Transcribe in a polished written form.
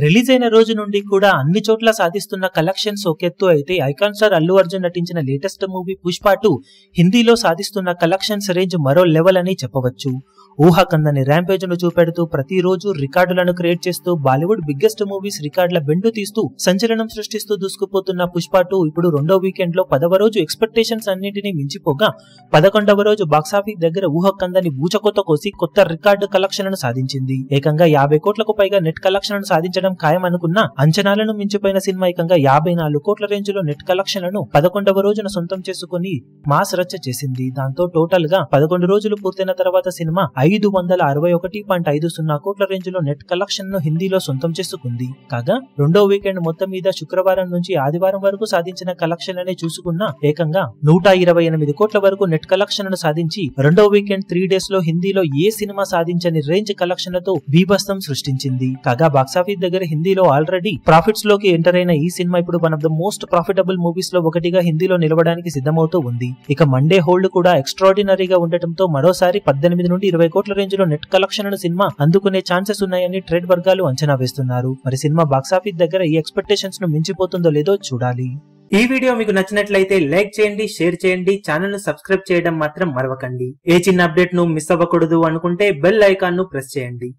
Release అయిన రోజు నుండి కూడా అన్ని చోట్ల సాధిస్తున్న కలెక్షన్స్ ఒకెత్తు అయితే ఐకాన్ స్టార్ అల్లు అర్జున్ నటించిన లేటెస్ట్ మూవీ పుష్ప 2 హిందీలో సాధిస్తున్న కలెక్షన్స్ రేంజ్ మరో లెవెల్ అని చెప్పవచ్చు. ఊహాకందని ర్యాంపేజ్ ను చూపెడుతూ ప్రతిరోజు రికార్డులను క్రియేట్ చేస్తూ బాలీవుడ్ బిగ్గెస్ట్ మూవీస్ రికార్డుల బెండు తీస్తూ సంచలనం సృష్టిస్తూ దూసుకుపోతున్న పుష్ప 2 ఇప్పుడు రెండో వీకెండ్ లో 10వ రోజు ఎక్స్పెక్టేషన్స్ అన్నింటినీ మించిపోగా 11వ రోజు బాక్సాఫీస్ దగ్గర ఊహాకందని బూచకొత్త కోసి కొత్త రికార్డు కలెక్షన్లను సాధించింది. ఏకంగా 50 కోట్లకు పైగా నెట్ కలెక్షన్ సాధించడం ఖాయం అనుకున్న అంచనాలను మించిపోయిన సినిమా ఏకంగా 54 కోట్ల రేంజ్ లో నెట్ కలెక్షన్లను 11వ రోజున సొంతం చేసుకుని మాస్ రచ్చ చేసింది. దాంతో టోటల్ గా 11 రోజులు పూర్తయిన తర్వాత సినిమా 561.50 కోట్ల రేంజ్ లో నెట్ కలెక్షన్ ను హిందీలో సొంతం చేసుకుంది. కాగా రెండో వీకెండ్ మొత్తం మీద శుక్రవారం నుంచి ఆదివారం వరకు సాధించిన కలెక్షన్లని చూసుకున్న ఏకంగా 128 కోట్ల వరకు నెట్ కలెక్షన్ ను సాధించి రెండో వీకెండ్ 3 డేస్ లో హిందీలో ఏ సినిమా సాధించని రేంజ్ కలెక్షన్లతో బీభత్సం సృష్టించింది. కాగా బాక్సాఫీస్ దగ్గర హిందీలో ఆల్రెడీ ప్రాఫిట్స్ లోకి ఎంటర్ అయిన ఈ సినిమా ఇప్పుడు one of the most profitable movies లో ఒకటిగా హిందీలో నిలవడానికి సిద్ధమవుతూ ఉంది. ఇక మండే హోల్డ్ కూడా ఎక్స్ట్రాడినరీగా ఉండటంతో మరోసారి 18 నుండి 20 కోట్ల రేంజ్ లో నెట్ కలెక్షన్ సినిమా అందుకునే ఛాన్సెస్ ఉన్నాయని ట్రేడ్ వర్గాలు అంచనా వేస్తున్నారు. మరి సినిమా బాక్సాఫీస్ దగ్గర ఈ ఎక్స్పెక్టేషన్స్ ను మించిపోతుందో లేదో చూడాలి. ఈ వీడియో మీకు నచ్చినట్లయితే లైక్ చేయండి, షేర్ చేయండి, ఛానల్ ను సబ్స్క్రైబ్ చేయడం మాత్రం మరవకండి. ఏ చిన్న అప్డేట్ ను మిస్ అవ్వకూడదు అనుకుంటే బెల్ ఐకాన్ ను ప్రెస్ చేయండి.